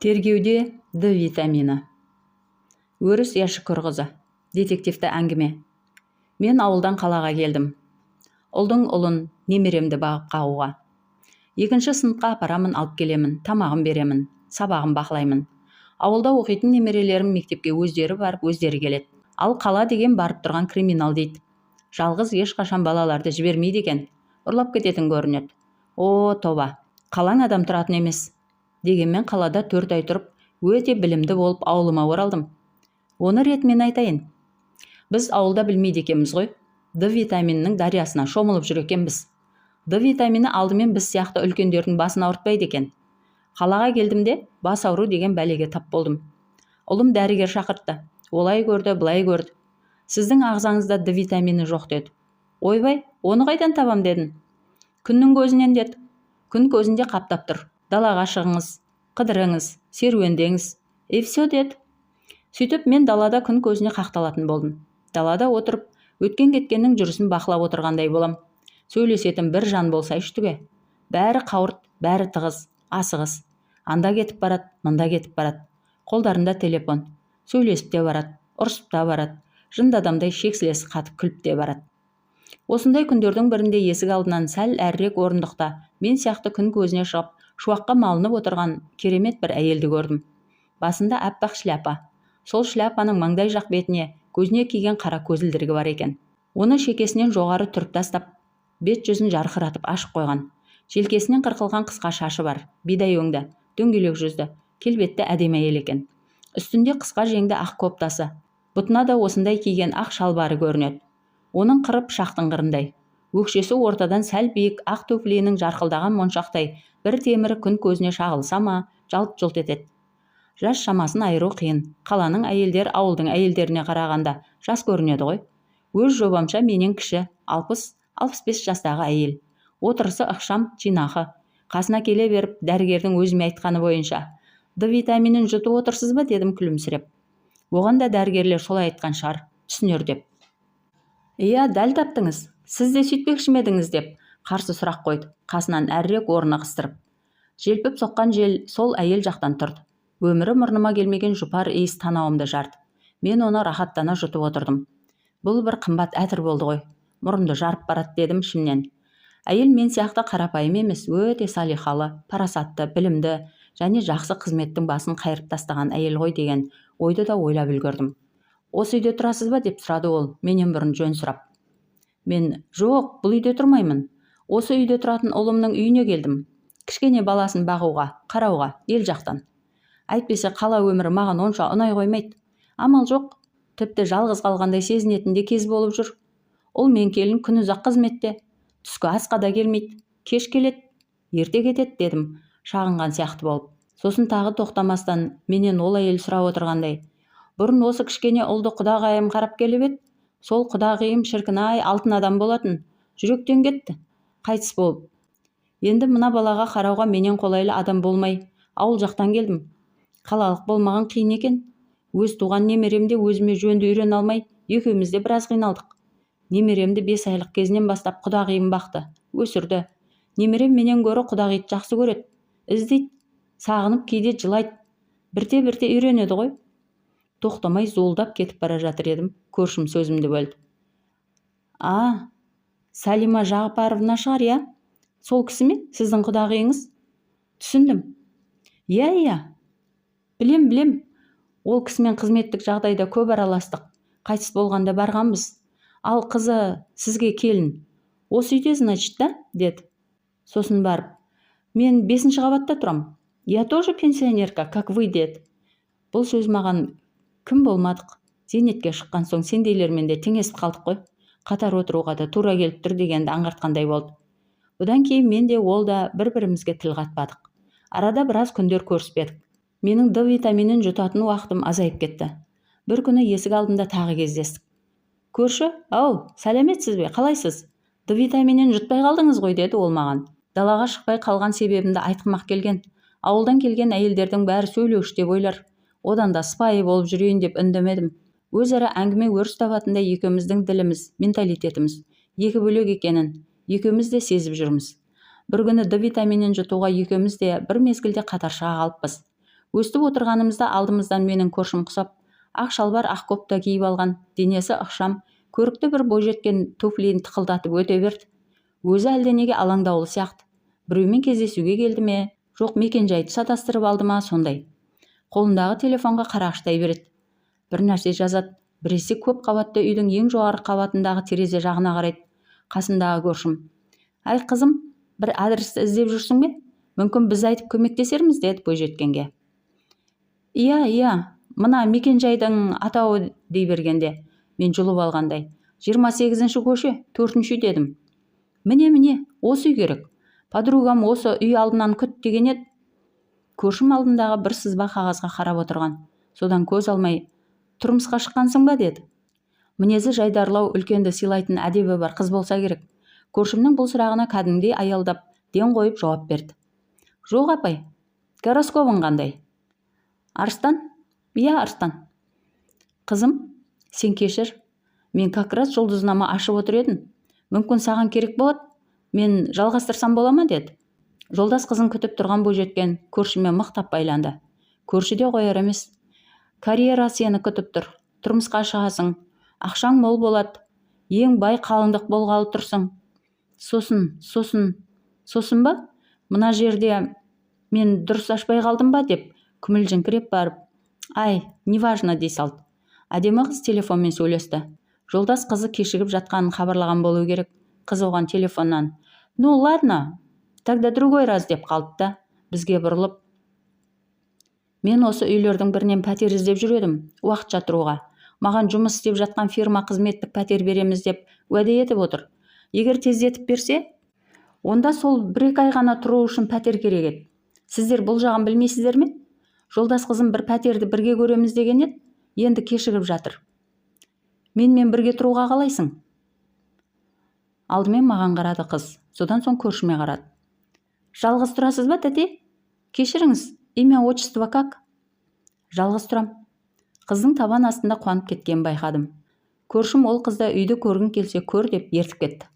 Тергеуде D витамині. Өріс Яшыкөрқызы. Детективті әңгіме. Мен ауылдан қалаға келдім. Ұлдың ұлын, немеремді бағып қағуға. 2-ші сыныпқа апарамын, алып келемін, тамағын беремін, сабағын бақылаймын. Ауылда оқитын немерелерім мектепке өздері барып, өздері келеді. Ал қала деген барып тұрған криминал дейді. Жалғыз ешқашан балаларды жібермейді екен. Ұрлап кететін көрінеді. О, тоба, қалаң адам тұратын емес. Дегенмен қалада 4 ай тұрып, өте білімді болып ауылыма оралдым. Оны ретімен айтайын. Біз ауылда білмейді екенбіз ғой. D витаминінің дариясына шомылып жүр екенбіз. D витамині алдымен біз сияқты үлкендердің басын ауыртпайды екен. Қалаға келдімде бас ауру деген бәлеге тап болдым. Ұлым дәрігер шақыртты. Олай көрді, былай көрді. Сіздің ағзаңызда D витамині жоқ деді. Ойбай, оны қайдан табам дедім. Күннің көзінен деді. Күн көзінде қаптап тұр. Далаға шығыңыз, қыдырыңыз, серуендеңіз. Все деді. Сөйтіп мен далада күн көзіне қақталатын болдым. Далада отырып, өткен кеткеннің жүрісін бақылап отырғандай болам. Сөйлесетін бір жан болса үштіге. Бәрі қауырт, бәрі тығыз, асығыс. Анда кетіп барады, мында кетіп барады. Қолдарында телефон. Сөйлесіп те барады, ұрсып та барады. Жынды адамдай шексілесі қатып күліп те барады. Осындай күндердің бірінде есік алдынан сәл әрірек орындықта мен сияқты күн көзіне шығып, шуаққа малынып отырған керемет бір әйелді көрдім. Басында аппақ шляпа. Сол шляпаның маңдай жақ бетіне көзіне киген қара көзілдірігі бар екен. Оны шекесінен жоғары түріп тастап, бет жүзін жарқыратып ашып қойған. Желкесінен қырқылған қысқа шашы бар, бидай өңді, дөңгелек жүзді, келбетті әдемі әйел екен. Үстінде қысқа жеңді ақ коптасы. Бұтына да осындай киген ақ шалбары көрінеді. Оның қыры пышақтың қырындай. Өкшесі ортадан сәл биік ақ төпілейінің жарқылдаған моншақтай бір темірі күн көзіне шағылса ма, жалт-жұлт етеді. Жас шамасын айыру қиын. Қаланың әйелдер ауылдың әйелдеріне қарағанда жас көрінеді ғой. Өз жобамша менен кіші 60-65 жастағы әйел. Отырысы ықшам, жинақы. Қасына келе беріп, дәрігердің өзіме айтқаны бойынша, D витаминін жұтып отырсыз ба дедім күлімсіреп. Оған да дәрігерлер солай айтқан шығар, түсінер деп. Иә, дәл таптыңыз. Сіз де сөйтпекші ме едіңіз деп қарсы сұрақ қойды, қасынан әрірек орны қыстырып. Желпіп соққан жел сол әйел жақтан тұрды. Өмірі мұрныма келмеген жұпар иіс танауымды жарды. Мен оны рахаттана жұтып отырдым. Бұл бір қымбат әтір болды ғой. Мұрынды жарып барады дедім ішімнен. Әйел мен сияқты қарапайым емес, өте салиқалы, парасатты, білімді және жақсы қызметтің басын қайырып тастаған әйел ғой деген ойды да ойлап үлгердім. Осы үйде тұрасыз ба деп сұрады ол, менен бұрын жөн сұрап. Мен, жоқ, бұл үйде тұрмаймын. Осы үйде тұратын ұлымның үйіне келдім. Кішкене баласын бағуға, қарауға, ел жақтан. Әйтпесе қала өмірі маған онша ұнай қоймайды. Амал жоқ, тіпті жалғыз қалғандай сезінетінде кез болып жүр. Ол мен келін күн ұзақ қызметте. Түскі асқа да келмейді. Кеш келеді, ерте кетеді дедім, шағынған сияқты болып. Сосын тағы тоқтамастан менен ол әйел сұрап отырғандай. Бұрын осы кішкене ұлды құдағайым қарап келіп еді. Сол құдағиым шіркін-ай алтын адам болатын. Жүректен кетті. Қайтыс болып. Енді мына балаға қарауға менен қолайлы адам болмай, ауыл жақтан келдім. Қалалық болмаған қиын екен. Өз туған немеремде өзіме жөнді үйрен алмай, екеуміз де біраз қиналдық. Немеремді 5 айлық кезінен бастап құдағиым бақты, өсірді. Немерем менен гөрі құдағиды жақсы көреді. Іздейді, сағынып кейде жылайды. Бірте-бірте үйренеді ғой. Тоқтамай зуылдап кетіп бара жатыр едім. Көршім сөзімді бөлді. Салима Жағыпаровна шығар, иә? Сол кісі ме, сіздің құдағиыңыз? Түсіндім. Иә. Білем. Ол кісімен қызметтік жағдайда көп араластық. Қайтыс болғанда барғанбыз. Ал қызы сізге келін. Осы үйде, значит, да? Деді. Сосын барып. Мен 5-ші қабатта тұрам. Я тоже пенсионерка, как вы, деді. Бұл сөз маған кім болмадық. Зейнетке шыққан соң сендейлермен де теңесіп қалдық қой. Қатар отыруға да тура келіп тұр дегенді аңғартқандай болды. Бұдан кейін мен де ол да бір-бірімізге тіл қатпадық. Арада біраз күндер көріспедік. Менің D витаминін жұтатын уақытым азайып кетті. Бір күні есік алдында тағы кездестік. Көрші, сәлеметсіз бе, қалайсыз? D витаминін жұтпай қалдыңыз ғой, деді ол маған. Далаға шықпай қалған себебімді айтқымақ келген. Ауылдан келген әйелдердің бәрі сөйлеуші деп ойлар. Одан да сыпайы болып жүрейін деп үндемедім. Өзара әңгіме өріс табатындай екеуміздің діліміз, менталитетіміз екі бөлек екенін екеуміз де сезіп жүрміз. Бір күні D витаминін жұтуға екеуміз де бір мезгілде қатар шыға қалыппыз. Өстіп отырғанымызда алдымыздан менің көршім құсап, ақ шалбар, ақ кофта киіп алған, денесі ықшам, көрікті бір бойжеткен туфлиін тықылдатып өте берді. Өзі әлденеге алаңдаулы сияқты. Біреумен кездесуге келді ме, жоқ мекен-жайды шатастырып алды ма, сондай. Қолындағы телефонға қарағыштай береді. Бір нәрсе жазады. Біресе көп қабатты үйдің ең жоғары қабатындағы терезе жағына қарайды. Қасындағы көршім: «Ай қызым, бір адресті іздеп жүрсің бе? Мүмкін біз айтып көмектесерміз», деді бойжеткенге. Иә, мына мекен-жайдың атауы», дей бергенде, мен жұлып алғандай: «28-ші көше, 4-ші үй», дедім. Міне, осы үй керек. Подругам осы үй алдынан күт деген еді. Көршім алдындағы бір сызба қағазға қарап отырған. Содан көз алмай: «Тұрмысқа шыққансың ба?» деді. Мінезі жайдарлау, үлкенді сыйлайтын әдебі бар қыз болса керек. Көршімнің бұл сұрағына кәдімгідей аялдап, ден қойып жауап берді. «Жоқ апай, гороскобың қандай?» «Арыстан?» «Иә, Арыстан». «Қызым, сен кешір, мен как раз жұлдызнама ашып отыр едім. Мүмкін саған керек болады, мен жалғастырсам бола ма?» деді. Жолдас қызын күтіп тұрған бойжеткен көршіме мықтап байланды. «Көрші де қояр емес. Карьера сені күтіп тұр. Тұрмысқа шығасың, ақшаң мол болады, ең бай қалыңдық болғалы тұрсың. Сосын ба? Мына жерде мен дұрыс ашпай қалдым ба?» деп күмілжіңкіреп барып: «Ай, неважно», дей салды. Әдемі қыз телефонмен сөйлесті. Жолдас қызы кешігіп жатқанын хабарлаған болу керек. Қыз оған телефоннан: «Ну ладно, тогда другой раз», деп қалды да бізге бұрылып: «Мен осы үйлердің бірінен пәтер іздеп жүр едім, уақытша тұруға. Маған жұмыс істеп жатқан фирма қызметтік пәтер береміз деп уәде етіп отыр. Егер тездетіп берсе, онда сол 1-2 ай ғана тұру үшін пәтер керек еді. Сіздер бұл жағын білмейсіздер ме? Жолдас қызым бір пәтерді бірге көреміз деген еді, енді кешігіп жатыр. Менімен бірге тұруға қалайсың?» Алдымен маған қарады қыз, содан соң көршіме қарады. «Жалғыз тұрасыз ба, тәте? Кешіріңіз, имя, отчество как?» «Жалғыз тұрам». Қыздың табан астында қуанып кеткенін байқадым. Көршім ол қызды үйді көргің келсе көр деп ертіп кетті.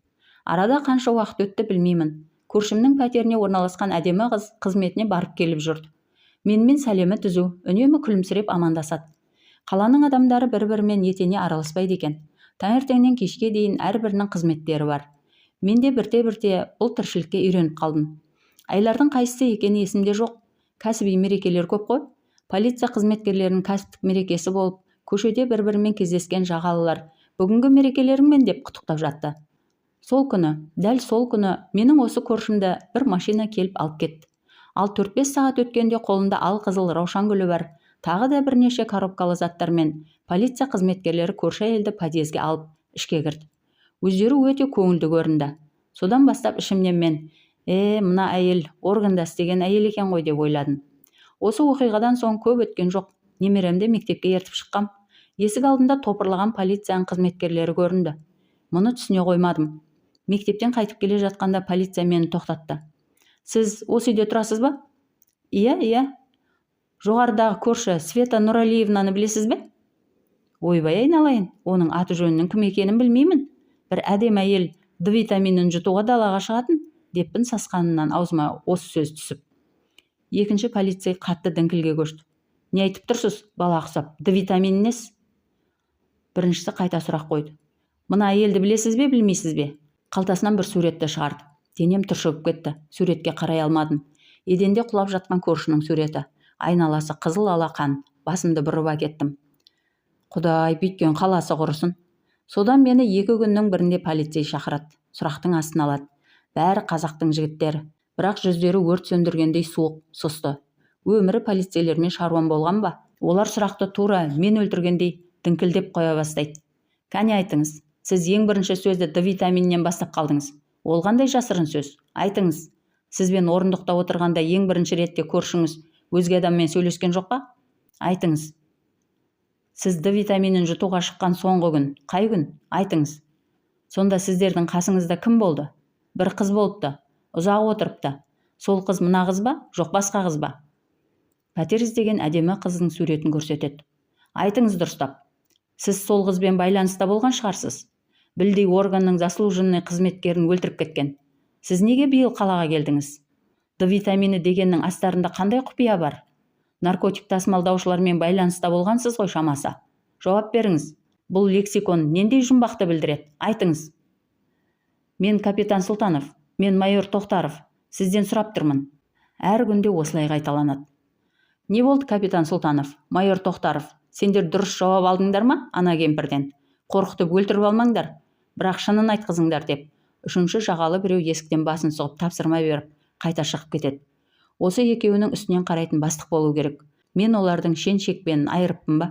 Арада қанша уақыт өтті білмеймін. Көршімнің пәтеріне орналасқан әдемі қыз қызметіне барып келіп жүрді. Менімен сәлемі түзу, үнемі күлімсіреп амандасады. Қаланың адамдары бір-бірімен етене араласпайды екен. Таңертеңнен кешке дейін әрбірінің қызметтері бар. Мен де бірте-бірте бұл тіршілікке үйреніп қалдым. Айлардың қайсысы екені есімде жоқ. Кәсіби мерекелер көп қой. Полиция қызметкерлерінің кәсіптік мерекесі болып, көшеде бір-бірімен кездескен жағалылар бүгінгі мерекелеріңмен деп құттықтап жатты. Дәл сол күні менің осы көршімді бір машина келіп алып кетті. Ал 4-5 сағат өткенде қолында ал-қызыл раушан гүлі бар, тағы да бірнеше коробкалы заттармен полиция қызметкерлері көрші әйелді подъезге алып ішке кірді. Өздері өте көңілді көрінді. Содан бастап ішімнен мен: мына әйел органда істеген әйел екен ғой деп ойладым. Осы оқиғадан соң көп өткен жоқ. Немеремді мектепке ертіп шыққам. Есік алдында топырлаған полицияның қызметкерлері көрінді. Мұны түсіне қоймадым. Мектептен қайтып келе жатқанда полиция мені тоқтатты. «Сіз осы үйде тұрасыз ба?» «Иә. Жоғарыдағы көрші Света Нұралиевнаны білесіз бе?» «Ойбай айналайын, оның аты жөнінің кім екенін білмеймін. Бір әдемі әйел Д витаминін жұтуға далаға шығатын», деппін сасқанымнан аузыма осы сөз түсіп. Екінші полицей қатты діңкілге көшті. «Не айтып тұрсыз, бала құсап, Д витамин несі?» Біріншісі қайта сұрақ қойды. «Мына әйелді білесіз бе, білмейсіз бе?» Қалтасынан бір суретті шығарды. Денем түршігіп кетті. Суретке қарай алмадым. Еденде құлап жатқан көршінің суреті. Айналасы қызыл алақан. Басымды бұрып әкеттім. Құдай, бүйткен қаласы құрысын. Содан мені 2 күннің бірінде полицей шақырады. Сұрақтың астын алады. Бәрі қазақтың жігіттері. Бірақ жүздері өрт сөндіргендей суық, сұсты. Өмірі полицейлермен шаруам болған ба? Олар сұрақты тура мен өлтіргендей діңкілдеп қоя бастайды. «Кәне айтыңыз, сіз ең бірінші сөзді Д витаминнен бастап қалдыңыз. Ол қандай жасырын сөз? Айтыңыз. Сізбен орындықта отырғанда ең бірінші ретте көршіңіз өзге адаммен сөйлескен жоқ па? Айтыңыз. Сіз Д витаминін жұтуға шыққан соңғы күн, қай күн? Айтыңыз. Сонда сіздердің қасыңызда кім болды? Бір қыз болыпты, ұзақ отырыпты. Сол қыз мына қыз ба, жоқ басқа қыз ба?» Пәтер іздеген әдемі қыздың суретін көрсетеді. «Айтыңыз дұрыстап. Сіз сол қызбен байланыста болған шығарсыз. Білдей органның заслуженный қызметкерін өлтіріп кеткен. Сіз неге биыл қалаға келдіңіз? Д витамині дегеннің астарында қандай құпия бар? наркотик тасымалдаушылармен байланыста болғансыз ғой шамасы. Жауап беріңіз. Бұл лексикон нендей жұмбақты білдіреді? Айтыңыз. Мен капитан Сұлтанов, мен майор Тоқтаров. Сізден сұрап тұрмын. Әр күнде осылай қайталанады. Не болды, капитан Сұлтанов, майор Тоқтаров? Сендер дұрыс жауап алдыңдар ма ана кемпірден? Қорқытып өлтіріп алмаңдар, бірақ шынын айтқызыңдар деп. Үшінші жағалы біреу есіктен басын соғып тапсырма беріп, қайта шығып кетеді. Осы екеуінің үстінен қарайтын бастық болу керек. Мен олардың шен-шекпенін айырыппын ба?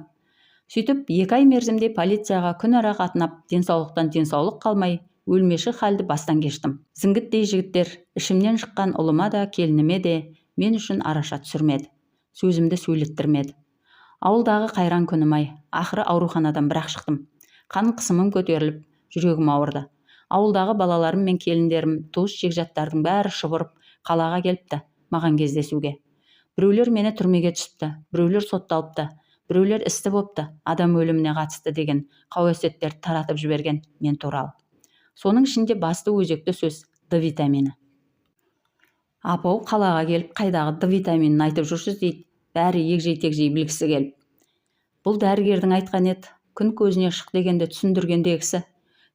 Сөйтіп, 2 ай мерзімде полицияға күн ара қатынап, денсаулықтан денсаулық қалмай, өлмеші халді бастан кештім. Зіңгіттей жігіттер ішімнен шыққан ұлыма да, келініме де мен үшін араша түсірмеді. Сөзімді сөйлеттірмеді. Ауылдағы қайран күнім-ай, ақыры ауруханадан бірақ шықтым. Қан қысымым көтеріліп, жүрегім ауырды. Ауылдағы балаларым мен келіндерім, туыс жекжаттардың бәрі шұбырып, қалаға келіпті маған кездесуге. Біреулер мені түрмеге түсіпті, біреулер сотталыпты, біреулер істі бопты, адам өліміне қатысты деген қауесеттерді таратып жіберген мен туралы. Соның ішінде басты өзекті сөз Д витамині. Апау қалаға келіп, қайдағы Д витаминін айтып жүрсіз дейді, бәрі егжей-тегжей білгісі келіп. Бұл дәрігердің айтқан еді, күн көзіне шық дегенде түсіндіргендегісі.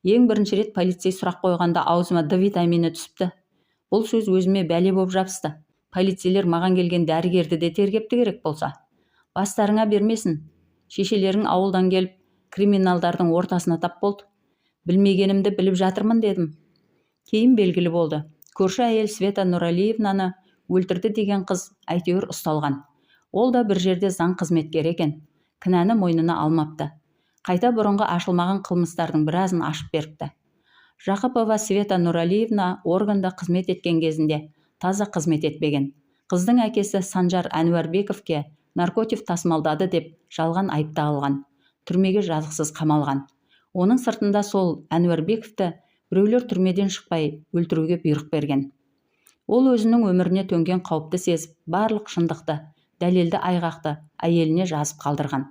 Ең бірінші рет полицей сұрақ қойғанда аузыма Д витамині түсіпті. Бұл сөз өзіме бәле боп жабысты. Полицейлер маған келген дәрігерді де тергепті керек болса. Бастарыңа бермесін. Шешелерің ауылдан келіп, криминалдардың ортасына тап болды. Білмегенімді біліп жатырмын дедім. Кейін белгілі болды. Көрші әйел Света Нұралиевнаны өлтірді деген қыз әйтеуір ұсталған. Ол да бір жерде заң қызметкері екен. Кінәні мойнына алмапты. Қайта бұрынғы ашылмаған қылмыстардың біразын ашып беріпті. Жақыпова Света Нұралиевна органда қызмет еткен кезінде таза қызмет етпеген. Қыздың әкесі Санжар Әнуарбековке наркотик тасымалдады деп жалған айып тағылған. Түрмеге жазықсыз қамалған. Оның сыртында сол Әнуарбековті біреулер түрмеден шықпай өлтіруге бұйрық берген. Ол өзінің өміріне төнген қауіпті сезіп, барлық шындықты, дәлелді айғақты әйеліне жазып қалдырған.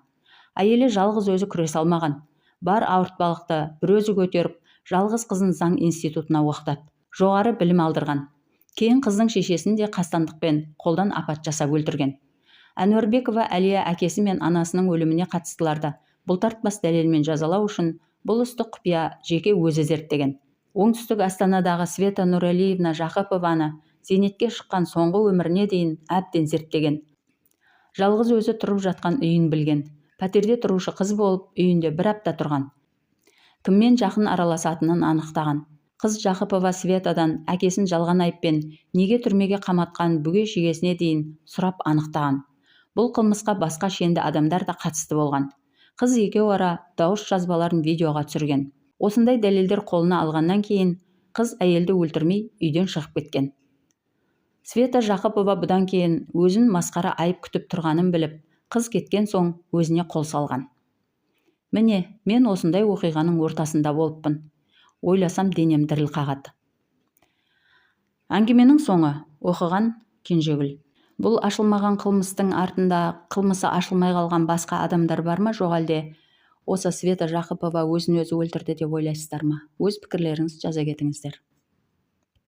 Әйелі жалғыз өзі күресе алмаған. Бар ауыртпалықты бір өзі көтеріп, жалғыз қызын заң институтына оқытады. Жоғары білім алдырған. Кейін қыздың шешесін де қастандықпен қолдан апат жасап өлтірген. Әнуарбекова Әлия әкесі мен анасының өліміне қатыстыларды бұлтартпас дәлелмен жазалау үшін бұл істі құпия жеке өзі зерттеген. Оңтүстік Астанадағы Света Нұралиевна Жақыпованы зейнетке шыққан соңғы өміріне дейін әбден зерттеген. Жалғыз өзі тұрып жатқан үйін білген. Пәтерде тұрушы қыз болып, үйінде 1 апта тұрған. Кіммен жақын араласатынын анықтаған. Қыз Жақыпова Светадан әкесін жалған айыппен неге түрмеге қаматқан бүге шегесіне дейін сұрап анықтаған. Бұл қылмысқа басқа шенді адамдар да қатысты болған. Қыз екеуі ара дауыс жазбаларын видеоға түсірген. Осындай дәлелдер қолына алғаннан кейін қыз әйелді өлтірмей үйден шығып кеткен. Света Жақыпова бұдан кейін өзін масқара айып күтіп тұрғанын біліп, қыз кеткен соң өзіне қол салған. Міне, мен осындай оқиғаның ортасында болыппын. Ойласам денем діріл қағады. Әңгіменің соңы. Оқыған Кенжегүл. Бұл ашылмаған қылмыстың артында қылмысы ашылмай қалған басқа адамдар бар ма, жоқ әлде осы Света Жақыпова өзін өзі өлтірді деп ойлайсыздар ма? Өз пікірлеріңізді жаза кетіңіздер.